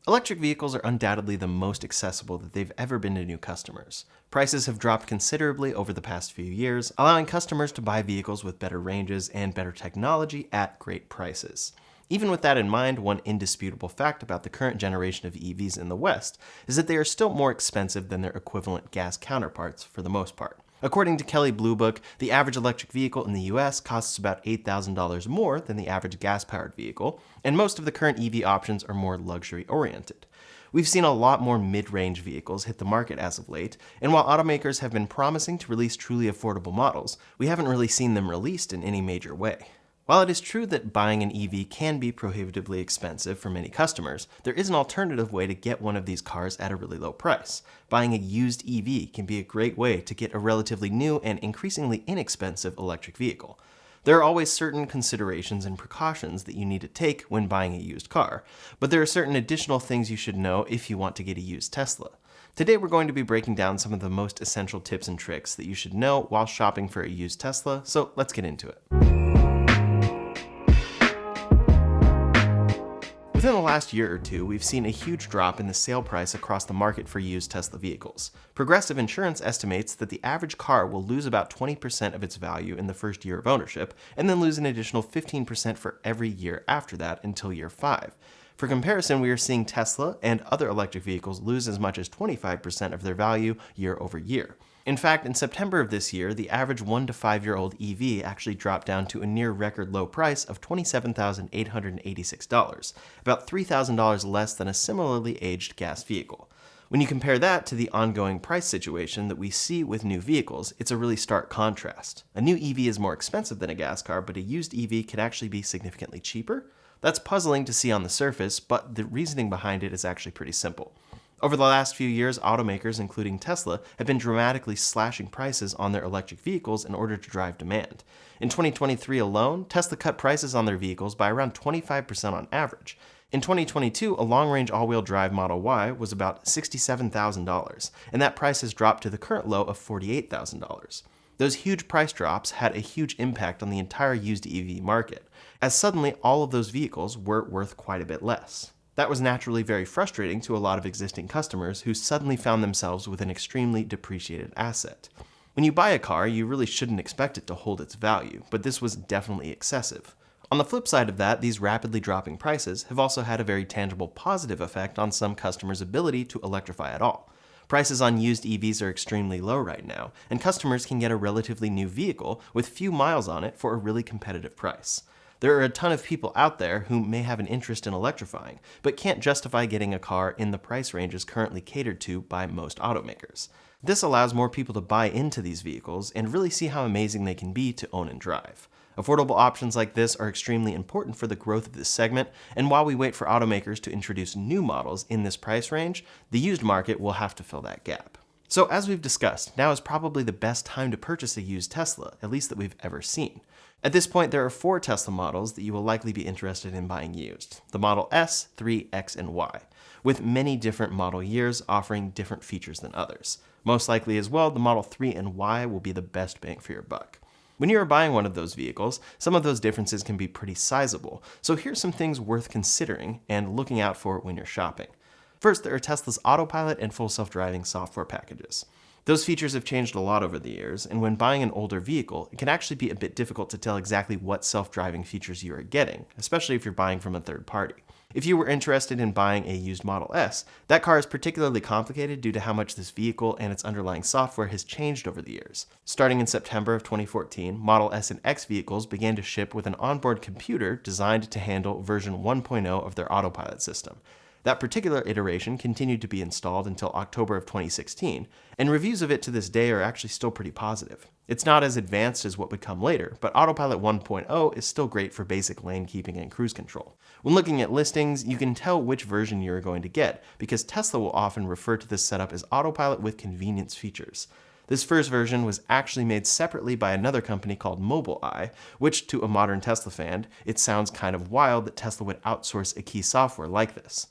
Electric vehicles are undoubtedly the most accessible that they've ever been to new customers. Prices have dropped considerably over the past few years, allowing customers to buy vehicles with better ranges and better technology at great prices. Even with that in mind, one indisputable fact about the current generation of EVs in the West is that they are still more expensive than their equivalent gas counterparts for the most part. According to Kelley Blue Book, the average electric vehicle in the US costs about $8,000 more than the average gas-powered vehicle, and most of the current EV options are more luxury-oriented. We've seen a lot more mid-range vehicles hit the market as of late, and while automakers have been promising to release truly affordable models, we haven't really seen them released in any major way. While it is true that buying an EV can be prohibitively expensive for many customers, there is an alternative way to get one of these cars at a really low price. Buying a used EV can be a great way to get a relatively new and increasingly inexpensive electric vehicle. There are always certain considerations and precautions that you need to take when buying a used car, but there are certain additional things you should know if you want to get a used Tesla. Today we're going to be breaking down some of the most essential tips and tricks that you should know while shopping for a used Tesla, so let's get into it. Within the last year or two, we've seen a huge drop in the sale price across the market for used Tesla vehicles. Progressive Insurance estimates that the average car will lose about 20% of its value in the first year of ownership, and then lose an additional 15% for every year after that until year 5. For comparison, we are seeing Tesla and other electric vehicles lose as much as 25% of their value year over year. In fact, in September of this year, the average 1 to 5-year-old EV actually dropped down to a near record low price of $27,886, about $3,000 less than a similarly aged gas vehicle. When you compare that to the ongoing price situation that we see with new vehicles, it's a really stark contrast. A new EV is more expensive than a gas car, but a used EV could actually be significantly cheaper? That's puzzling to see on the surface, but the reasoning behind it is actually pretty simple. Over the last few years, automakers, including Tesla, have been dramatically slashing prices on their electric vehicles in order to drive demand. In 2023 alone, Tesla cut prices on their vehicles by around 25% on average. In 2022, a long-range all-wheel drive Model Y was about $67,000, and that price has dropped to the current low of $48,000. Those huge price drops had a huge impact on the entire used EV market, as suddenly all of those vehicles were worth quite a bit less. That was naturally very frustrating to a lot of existing customers who suddenly found themselves with an extremely depreciated asset. When you buy a car, you really shouldn't expect it to hold its value, but this was definitely excessive. On the flip side of that, these rapidly dropping prices have also had a very tangible positive effect on some customers' ability to electrify at all. Prices on used EVs are extremely low right now, and customers can get a relatively new vehicle with few miles on it for a really competitive price. There are a ton of people out there who may have an interest in electrifying, but can't justify getting a car in the price ranges currently catered to by most automakers. This allows more people to buy into these vehicles and really see how amazing they can be to own and drive. Affordable options like this are extremely important for the growth of this segment, and while we wait for automakers to introduce new models in this price range, the used market will have to fill that gap. So as we've discussed, now is probably the best time to purchase a used Tesla, at least that we've ever seen. At this point, there are 4 Tesla models that you will likely be interested in buying used: the Model S, 3, X, and Y, with many different model years offering different features than others. Most likely as well, the Model 3 and Y will be the best bang for your buck. When you are buying one of those vehicles, some of those differences can be pretty sizable, so here's some things worth considering and looking out for when you're shopping. First, there are Tesla's Autopilot and full self-driving software packages. Those features have changed a lot over the years, and when buying an older vehicle, it can actually be a bit difficult to tell exactly what self-driving features you are getting, especially if you're buying from a third party. If you were interested in buying a used Model S, that car is particularly complicated due to how much this vehicle and its underlying software has changed over the years. Starting in September of 2014, Model S and X vehicles began to ship with an onboard computer designed to handle version 1.0 of their Autopilot system. That particular iteration continued to be installed until October of 2016, and reviews of it to this day are actually still pretty positive. It's not as advanced as what would come later, but Autopilot 1.0 is still great for basic lane keeping and cruise control. When looking at listings, you can tell which version you're going to get, because Tesla will often refer to this setup as Autopilot with convenience features. This first version was actually made separately by another company called Mobileye, which, to a modern Tesla fan, it sounds kind of wild that Tesla would outsource a key software like this.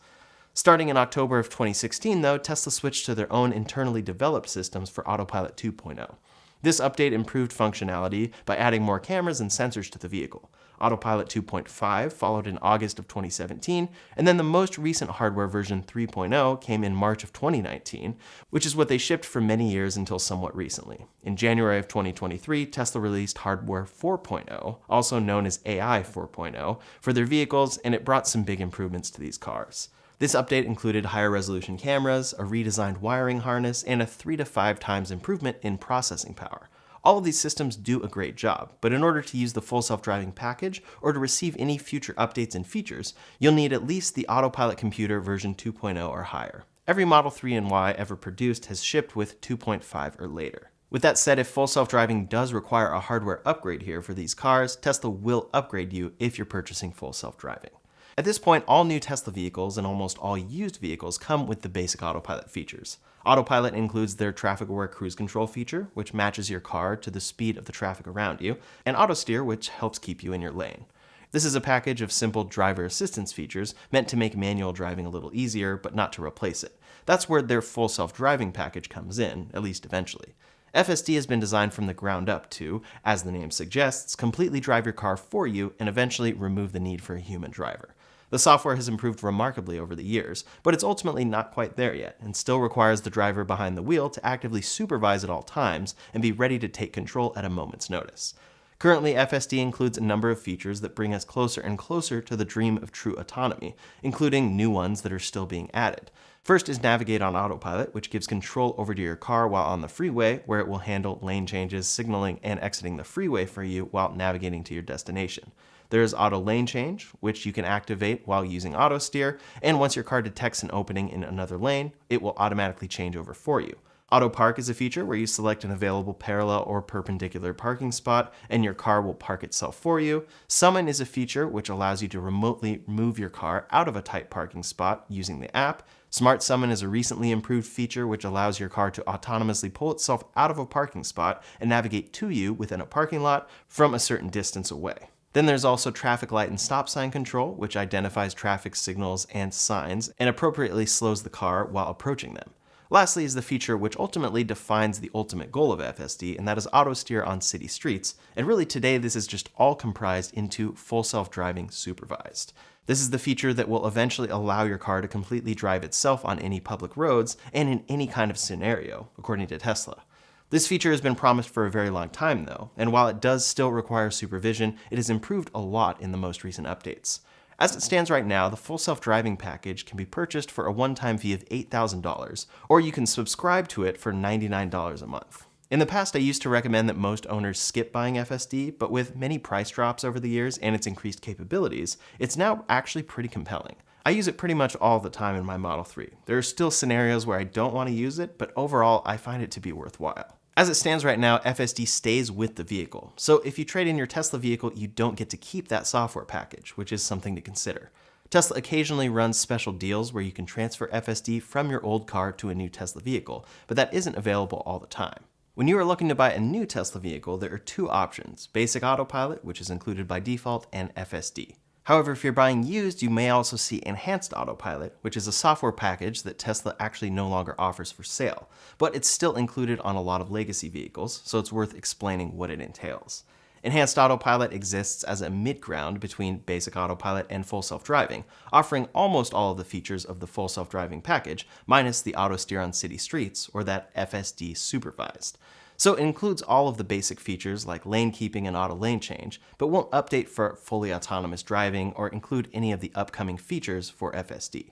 Starting in October of 2016, though, Tesla switched to their own internally developed systems for Autopilot 2.0. This update improved functionality by adding more cameras and sensors to the vehicle. Autopilot 2.5 followed in August of 2017, and then the most recent hardware version 3.0 came in March of 2019, which is what they shipped for many years until somewhat recently. In January of 2023, Tesla released hardware 4.0, also known as AI 4.0, for their vehicles, and it brought some big improvements to these cars. This update included higher resolution cameras, a redesigned wiring harness, and a 3 to 5 times improvement in processing power. All of these systems do a great job, but in order to use the full self-driving package or to receive any future updates and features, you'll need at least the Autopilot computer version 2.0 or higher. Every Model 3 and Y ever produced has shipped with 2.5 or later. With that said, if full self-driving does require a hardware upgrade here for these cars, Tesla will upgrade you if you're purchasing full self-driving. At this point, all new Tesla vehicles and almost all used vehicles come with the basic Autopilot features. Autopilot includes their traffic-aware cruise control feature, which matches your car to the speed of the traffic around you, and auto steer, which helps keep you in your lane. This is a package of simple driver assistance features meant to make manual driving a little easier, but not to replace it. That's where their full self-driving package comes in, at least eventually. FSD has been designed from the ground up to, as the name suggests, completely drive your car for you and eventually remove the need for a human driver. The software has improved remarkably over the years, but it's ultimately not quite there yet, and still requires the driver behind the wheel to actively supervise at all times and be ready to take control at a moment's notice. Currently, FSD includes a number of features that bring us closer and closer to the dream of true autonomy, including new ones that are still being added. First is Navigate on Autopilot, which gives control over to your car while on the freeway, where it will handle lane changes, signaling, and exiting the freeway for you while navigating to your destination. There is Auto Lane Change, which you can activate while using auto steer, and once your car detects an opening in another lane, it will automatically change over for you. Auto Park is a feature where you select an available parallel or perpendicular parking spot, and your car will park itself for you. Summon is a feature which allows you to remotely move your car out of a tight parking spot using the app. Smart Summon is a recently improved feature which allows your car to autonomously pull itself out of a parking spot and navigate to you within a parking lot from a certain distance away. Then there's also traffic light and stop sign control, which identifies traffic signals and signs and appropriately slows the car while approaching them. Lastly is the feature which ultimately defines the ultimate goal of FSD, and that is auto steer on city streets. And really today this is just all comprised into full self-driving supervised. This is the feature that will eventually allow your car to completely drive itself on any public roads and in any kind of scenario, according to Tesla. This feature has been promised for a very long time though, and while it does still require supervision, it has improved a lot in the most recent updates. As it stands right now, the full self-driving package can be purchased for a one-time fee of $8,000, or you can subscribe to it for $99 a month. In the past, I used to recommend that most owners skip buying FSD, but with many price drops over the years and its increased capabilities, it's now actually pretty compelling. I use it pretty much all the time in my Model 3. There are still scenarios where I don't want to use it, but overall, I find it to be worthwhile. As it stands right now, FSD stays with the vehicle. So if you trade in your Tesla vehicle, you don't get to keep that software package, which is something to consider. Tesla occasionally runs special deals where you can transfer FSD from your old car to a new Tesla vehicle, but that isn't available all the time. When you are looking to buy a new Tesla vehicle, there are two options: Basic Autopilot, which is included by default, and FSD. However, if you're buying used, you may also see Enhanced Autopilot, which is a software package that Tesla actually no longer offers for sale, but it's still included on a lot of legacy vehicles, so it's worth explaining what it entails. Enhanced Autopilot exists as a mid-ground between Basic Autopilot and Full Self-Driving, offering almost all of the features of the Full Self-Driving package, minus the auto steer on city streets, or that FSD supervised. So it includes all of the basic features like lane keeping and auto lane change, but won't update for fully autonomous driving or include any of the upcoming features for FSD.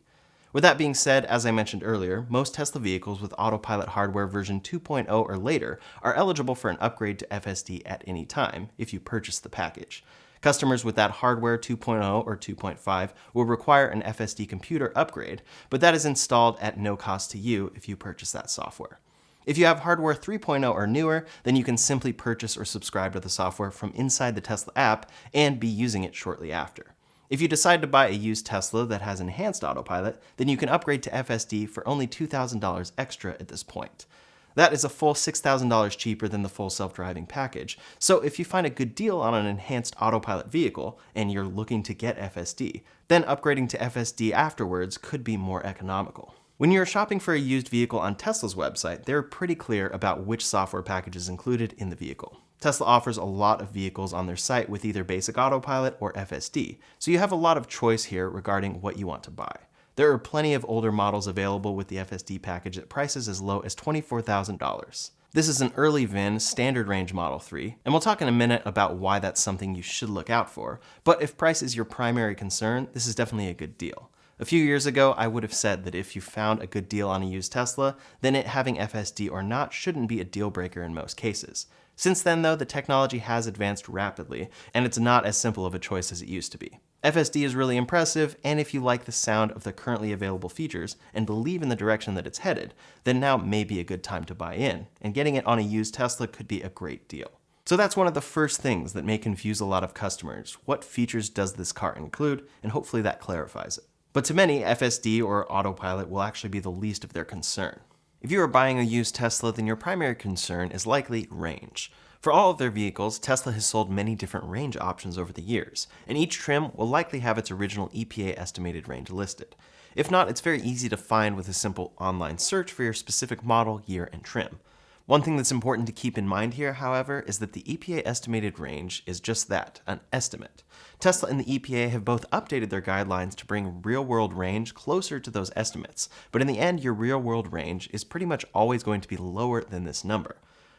With that being said, as I mentioned earlier, most Tesla vehicles with Autopilot hardware version 2.0 or later are eligible for an upgrade to FSD at any time if you purchase the package. Customers with that hardware 2.0 or 2.5 will require an FSD computer upgrade, but that is installed at no cost to you if you purchase that software. If you have hardware 3.0 or newer, then you can simply purchase or subscribe to the software from inside the Tesla app and be using it shortly after. If you decide to buy a used Tesla that has enhanced autopilot, then you can upgrade to FSD for only $2,000 extra at this point. That is a full $6,000 cheaper than the full self-driving package, so if you find a good deal on an enhanced autopilot vehicle and you're looking to get FSD, then upgrading to FSD afterwards could be more economical. When you're shopping for a used vehicle on Tesla's website, they're pretty clear about which software package is included in the vehicle. Tesla offers a lot of vehicles on their site with either basic autopilot or FSD, so you have a lot of choice here regarding what you want to buy. There are plenty of older models available with the FSD package at prices as low as $24,000. This is an early VIN standard range Model 3, and we'll talk in a minute about why that's something you should look out for, but if price is your primary concern, this is definitely a good deal. A few years ago, I would have said that if you found a good deal on a used Tesla, then it having FSD or not shouldn't be a deal breaker in most cases. Since then, though, the technology has advanced rapidly, and it's not as simple of a choice as it used to be. FSD is really impressive, and if you like the sound of the currently available features and believe in the direction that it's headed, then now may be a good time to buy in, and getting it on a used Tesla could be a great deal. So that's one of the first things that may confuse a lot of customers. What features does this car include? And hopefully that clarifies it. But to many, FSD or Autopilot will actually be the least of their concern. If you are buying a used Tesla, then your primary concern is likely range. For all of their vehicles, Tesla has sold many different range options over the years, and each trim will likely have its original EPA estimated range listed. If not, it's very easy to find with a simple online search for your specific model, year, and trim. One thing that's important to keep in mind here, however, is that the EPA estimated range is just that, an estimate. Tesla and the EPA have both updated their guidelines to bring real-world range closer to those estimates, but in the end, your real-world range is pretty much always going to be lower than this number.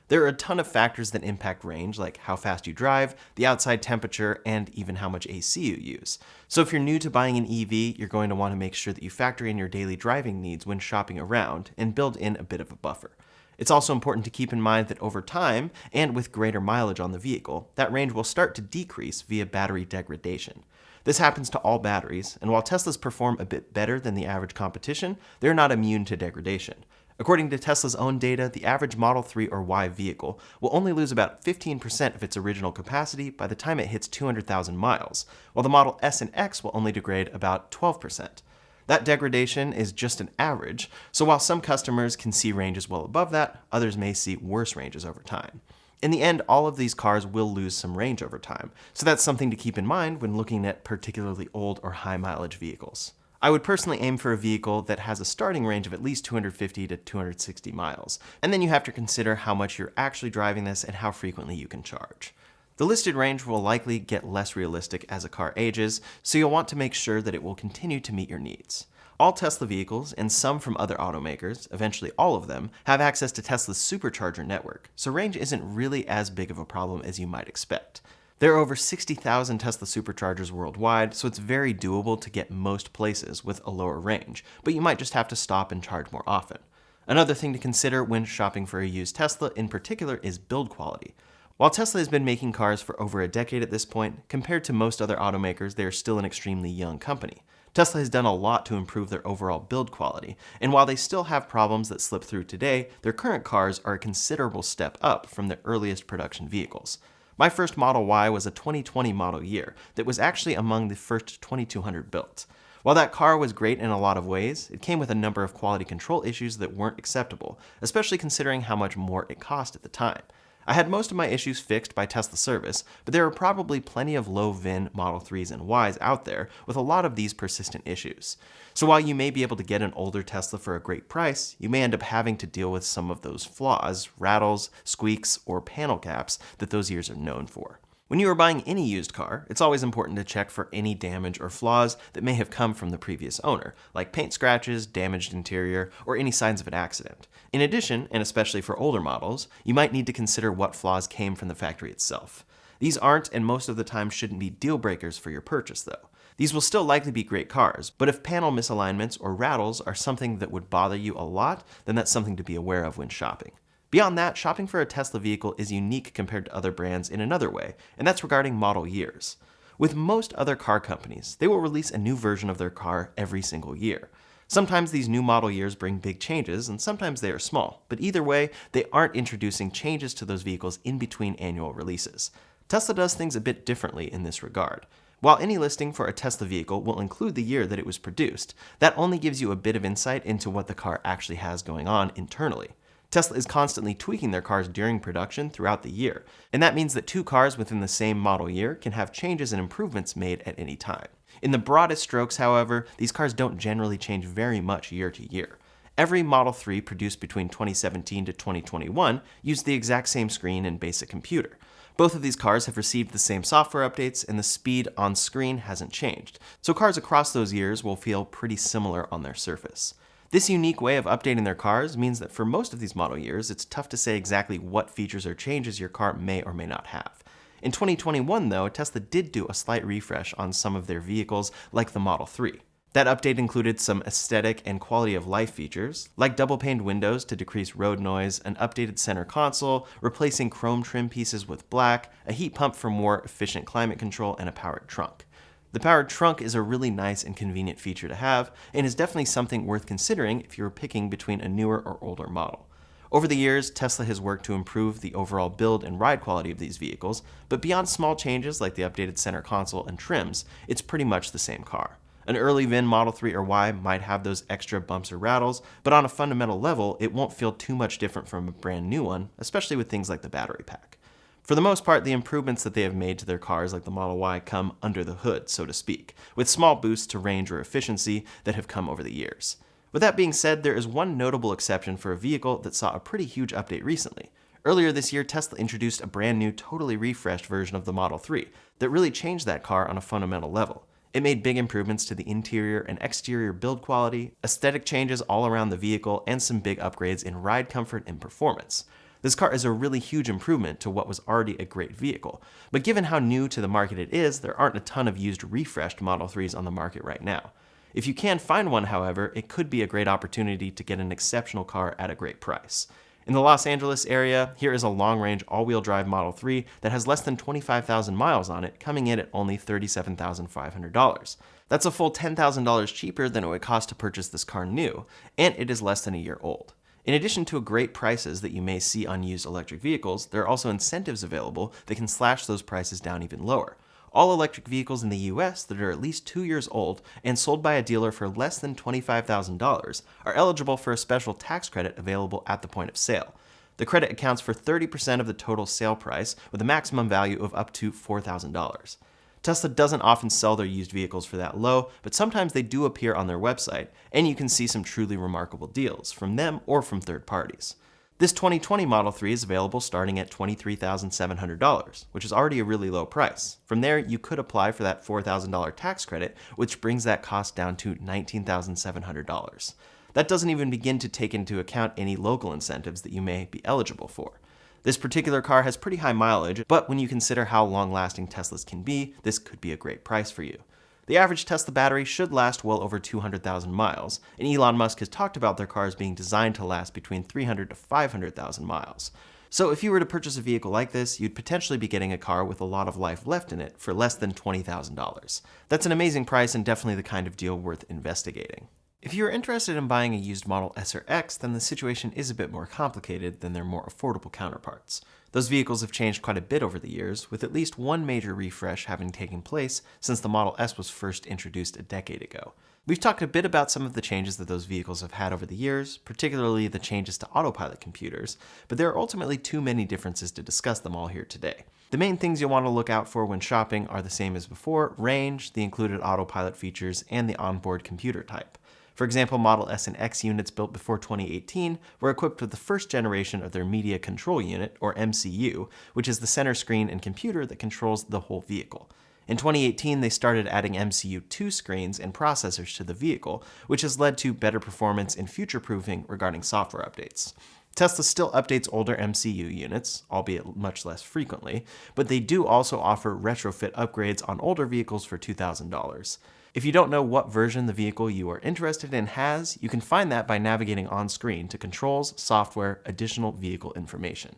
There are a ton of factors that impact range, like how fast you drive, the outside temperature, and even how much AC you use. So if you're new to buying an EV, you're going to want to make sure that you factor in your daily driving needs when shopping around and build in a bit of a buffer. It's also important to keep in mind that over time, and with greater mileage on the vehicle, that range will start to decrease via battery degradation. This happens to all batteries, and while Teslas perform a bit better than the average competition, they're not immune to degradation. According to Tesla's own data, the average Model 3 or Y vehicle will only lose about 15% of its original capacity by the time it hits 200,000 miles, while the Model S and X will only degrade about 12%. That degradation is just an average, so while some customers can see ranges well above that, others may see worse ranges over time. In the end, all of these cars will lose some range over time, so that's something to keep in mind when looking at particularly old or high mileage vehicles. I would personally aim for a vehicle that has a starting range of at least 250 to 260 miles, and then you have to consider how much you're actually driving this and how frequently you can charge. The listed range will likely get less realistic as a car ages, so you'll want to make sure that it will continue to meet your needs. All Tesla vehicles, and some from other automakers, eventually all of them, have access to Tesla's supercharger network, so range isn't really as big of a problem as you might expect. There are over 60,000 Tesla superchargers worldwide, so it's very doable to get most places with a lower range, but you might just have to stop and charge more often. Another thing to consider when shopping for a used Tesla in particular is build quality. While Tesla has been making cars for over a decade at this point, compared to most other automakers, they are still an extremely young company. Tesla has done a lot to improve their overall build quality, and while they still have problems that slip through today, their current cars are a considerable step up from their earliest production vehicles. My first Model Y was a 2020 model year that was actually among the first 2,200 built. While that car was great in a lot of ways, it came with a number of quality control issues that weren't acceptable, especially considering how much more it cost at the time. I had most of my issues fixed by Tesla service, but there are probably plenty of low VIN Model 3s and Ys out there with a lot of these persistent issues. So while you may be able to get an older Tesla for a great price, you may end up having to deal with some of those flaws, rattles, squeaks, or panel gaps that those years are known for. When you are buying any used car, it's always important to check for any damage or flaws that may have come from the previous owner, like paint scratches, damaged interior, or any signs of an accident. In addition, and especially for older models, you might need to consider what flaws came from the factory itself. These aren't, and most of the time shouldn't be, deal breakers for your purchase though. These will still likely be great cars, but if panel misalignments or rattles are something that would bother you a lot, then that's something to be aware of when shopping. Beyond that, shopping for a Tesla vehicle is unique compared to other brands in another way, and that's regarding model years. With most other car companies, they will release a new version of their car every single year. Sometimes these new model years bring big changes, and sometimes they are small, but either way, they aren't introducing changes to those vehicles in between annual releases. Tesla does things a bit differently in this regard. While any listing for a Tesla vehicle will include the year that it was produced, that only gives you a bit of insight into what the car actually has going on internally. Tesla is constantly tweaking their cars during production throughout the year, and that means that two cars within the same model year can have changes and improvements made at any time. In the broadest strokes, however, these cars don't generally change very much year to year. Every Model 3 produced between 2017 to 2021 used the exact same screen and basic computer. Both of these cars have received the same software updates, and the speed on screen hasn't changed, so cars across those years will feel pretty similar on their surface. This unique way of updating their cars means that for most of these model years, it's tough to say exactly what features or changes your car may or may not have. In 2021, though, Tesla did do a slight refresh on some of their vehicles, like the Model 3. That update included some aesthetic and quality of life features, like double-paned windows to decrease road noise, an updated center console, replacing chrome trim pieces with black, a heat pump for more efficient climate control, and a powered trunk. The powered trunk is a really nice and convenient feature to have, and is definitely something worth considering if you're picking between a newer or older model. Over the years, Tesla has worked to improve the overall build and ride quality of these vehicles, but beyond small changes like the updated center console and trims, it's pretty much the same car. An early VIN Model 3 or Y might have those extra bumps or rattles, but on a fundamental level, it won't feel too much different from a brand new one, especially with things like the battery pack. For the most part, the improvements that they have made to their cars like the Model Y come under the hood, so to speak, with small boosts to range or efficiency that have come over the years. With that being said, there is one notable exception for a vehicle that saw a pretty huge update recently. Earlier this year, Tesla introduced a brand new, totally refreshed version of the Model 3 that really changed that car on a fundamental level. It made big improvements to the interior and exterior build quality, aesthetic changes all around the vehicle, and some big upgrades in ride comfort and performance. This car is a really huge improvement to what was already a great vehicle, but given how new to the market it is, there aren't a ton of used refreshed Model 3s on the market right now. If you can find one, however, it could be a great opportunity to get an exceptional car at a great price. In the Los Angeles area, here is a long-range all-wheel drive Model 3 that has less than 25,000 miles on it, coming in at only $37,500. That's a full $10,000 cheaper than it would cost to purchase this car new, and it is less than a year old. In addition to great prices that you may see on used electric vehicles, there are also incentives available that can slash those prices down even lower. All electric vehicles in the US that are at least 2 years old and sold by a dealer for less than $25,000 are eligible for a special tax credit available at the point of sale. The credit accounts for 30% of the total sale price with a maximum value of up to $4,000. Tesla doesn't often sell their used vehicles for that low, but sometimes they do appear on their website, and you can see some truly remarkable deals from them or from third parties. This 2020 Model 3 is available starting at $23,700, which is already a really low price. From there, you could apply for that $4,000 tax credit, which brings that cost down to $19,700. That doesn't even begin to take into account any local incentives that you may be eligible for. This particular car has pretty high mileage, but when you consider how long-lasting Teslas can be, this could be a great price for you. The average Tesla battery should last well over 200,000 miles, and Elon Musk has talked about their cars being designed to last between 300 to 500,000 miles. So if you were to purchase a vehicle like this, you'd potentially be getting a car with a lot of life left in it for less than $20,000. That's an amazing price and definitely the kind of deal worth investigating. If you're interested in buying a used Model S or X, then the situation is a bit more complicated than their more affordable counterparts. Those vehicles have changed quite a bit over the years, with at least one major refresh having taken place since the Model S was first introduced a decade ago. We've talked a bit about some of the changes that those vehicles have had over the years, particularly the changes to Autopilot computers, but there are ultimately too many differences to discuss them all here today. The main things you'll want to look out for when shopping are the same as before: range, the included Autopilot features, and the onboard computer type. For example, Model S and X units built before 2018 were equipped with the first generation of their Media Control Unit, or MCU, which is the center screen and computer that controls the whole vehicle. In 2018, they started adding MCU2 screens and processors to the vehicle, which has led to better performance and future-proofing regarding software updates. Tesla still updates older MCU units, albeit much less frequently, but they do also offer retrofit upgrades on older vehicles for $2,000. If you don't know what version the vehicle you are interested in has, you can find that by navigating on screen to Controls, Software, Additional Vehicle Information.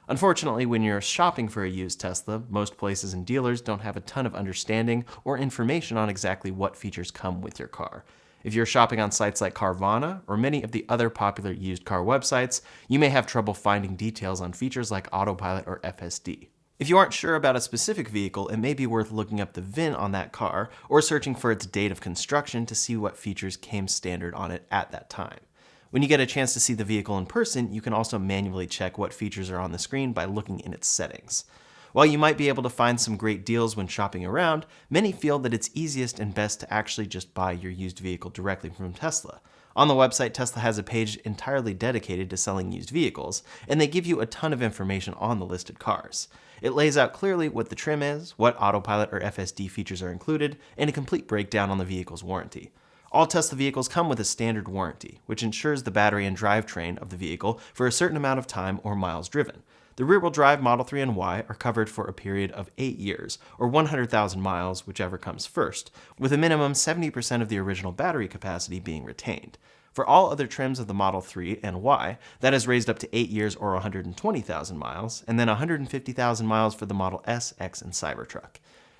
Unfortunately, when you're shopping for a used Tesla, most places and dealers don't have a ton of understanding or information on exactly what features come with your car. If you're shopping on sites like Carvana or many of the other popular used car websites, you may have trouble finding details on features like Autopilot or FSD. If you aren't sure about a specific vehicle, it may be worth looking up the VIN on that car or searching for its date of construction to see what features came standard on it at that time. When you get a chance to see the vehicle in person, you can also manually check what features are on the screen by looking in its settings. While you might be able to find some great deals when shopping around, many feel that it's easiest and best to actually just buy your used vehicle directly from Tesla. On the website, Tesla has a page entirely dedicated to selling used vehicles, and they give you a ton of information on the listed cars. It lays out clearly what the trim is, what Autopilot or FSD features are included, and a complete breakdown on the vehicle's warranty. All Tesla vehicles come with a standard warranty, which ensures the battery and drivetrain of the vehicle for a certain amount of time or miles driven. The rear-wheel drive Model 3 and Y are covered for a period of 8 years, or 100,000 miles, whichever comes first, with a minimum 70% of the original battery capacity being retained. For all other trims of the Model 3 and Y, that is raised up to 8 years or 120,000 miles, and then 150,000 miles for the Model S, X, and Cybertruck.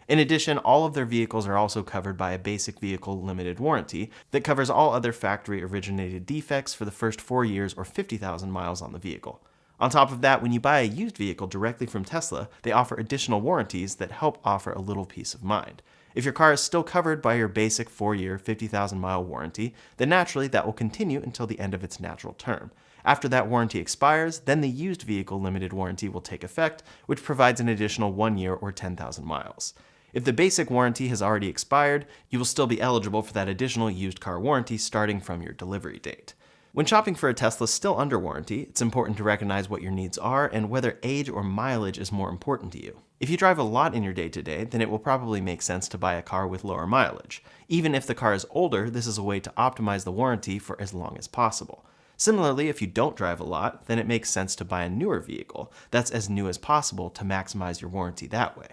In addition, all of their vehicles are also covered by a basic vehicle limited warranty that covers all other factory-originated defects for the first 4 years or 50,000 miles on the vehicle. On top of that, when you buy a used vehicle directly from Tesla, they offer additional warranties that help offer a little peace of mind. If your car is still covered by your basic 4-year, 50,000-mile warranty, then naturally that will continue until the end of its natural term. After that warranty expires, then the used vehicle limited warranty will take effect, which provides an additional 1 year or 10,000 miles. If the basic warranty has already expired, you will still be eligible for that additional used car warranty starting from your delivery date. When shopping for a Tesla still under warranty, it's important to recognize what your needs are and whether age or mileage is more important to you. If you drive a lot in your day-to-day, then it will probably make sense to buy a car with lower mileage. Even if the car is older, this is a way to optimize the warranty for as long as possible. Similarly, if you don't drive a lot, then it makes sense to buy a newer vehicle that's as new as possible to maximize your warranty that way.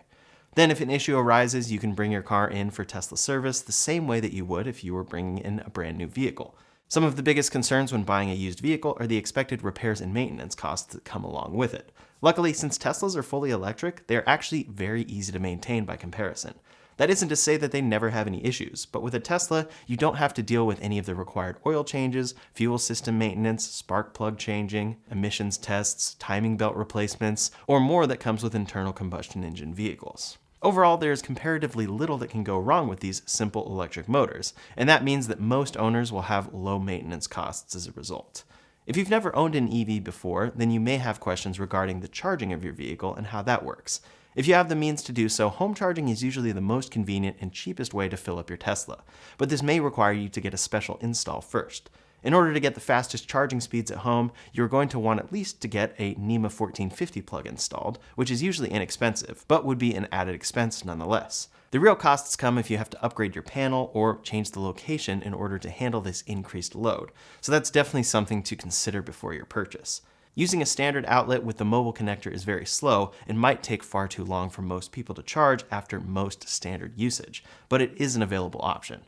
Then if an issue arises, you can bring your car in for Tesla service the same way that you would if you were bringing in a brand new vehicle. Some of the biggest concerns when buying a used vehicle are the expected repairs and maintenance costs that come along with it. Luckily, since Teslas are fully electric, they are actually very easy to maintain by comparison. That isn't to say that they never have any issues, but with a Tesla, you don't have to deal with any of the required oil changes, fuel system maintenance, spark plug changing, emissions tests, timing belt replacements, or more that comes with internal combustion engine vehicles. Overall, there is comparatively little that can go wrong with these simple electric motors, and that means that most owners will have low maintenance costs as a result. If you've never owned an EV before, then you may have questions regarding the charging of your vehicle and how that works. If you have the means to do so, home charging is usually the most convenient and cheapest way to fill up your Tesla, but this may require you to get a special install first. In order to get the fastest charging speeds at home, you're going to want at least to get a NEMA 1450 plug installed, which is usually inexpensive, but would be an added expense nonetheless. The real costs come if you have to upgrade your panel or change the location in order to handle this increased load, so that's definitely something to consider before your purchase. Using a standard outlet with the mobile connector is very slow and might take far too long for most people to charge after most standard usage, but it is an available option.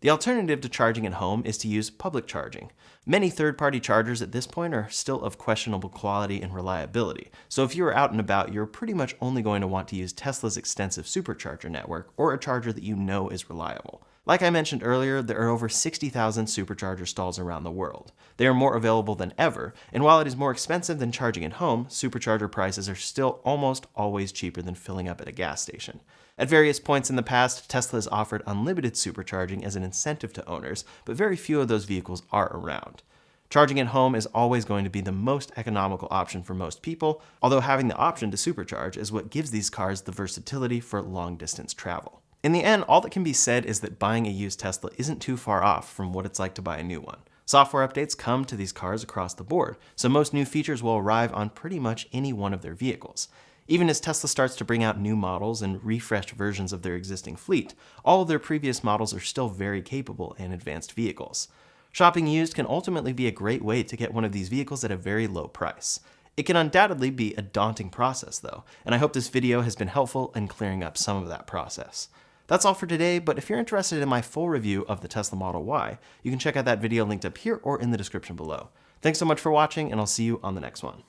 The alternative to charging at home is to use public charging. Many third-party chargers at this point are still of questionable quality and reliability, so if you are out and about, you're pretty much only going to want to use Tesla's extensive supercharger network or a charger that you know is reliable. Like I mentioned earlier, there are over 60,000 supercharger stalls around the world. They are more available than ever, and while it is more expensive than charging at home, supercharger prices are still almost always cheaper than filling up at a gas station. At various points in the past, Tesla has offered unlimited supercharging as an incentive to owners, but very few of those vehicles are around. Charging at home is always going to be the most economical option for most people, although having the option to supercharge is what gives these cars the versatility for long-distance travel. In the end, all that can be said is that buying a used Tesla isn't too far off from what it's like to buy a new one. Software updates come to these cars across the board, so most new features will arrive on pretty much any one of their vehicles. Even as Tesla starts to bring out new models and refreshed versions of their existing fleet, all of their previous models are still very capable and advanced vehicles. Shopping used can ultimately be a great way to get one of these vehicles at a very low price. It can undoubtedly be a daunting process though, and I hope this video has been helpful in clearing up some of that process. That's all for today, but if you're interested in my full review of the Tesla Model Y, you can check out that video linked up here or in the description below. Thanks so much for watching, and I'll see you on the next one.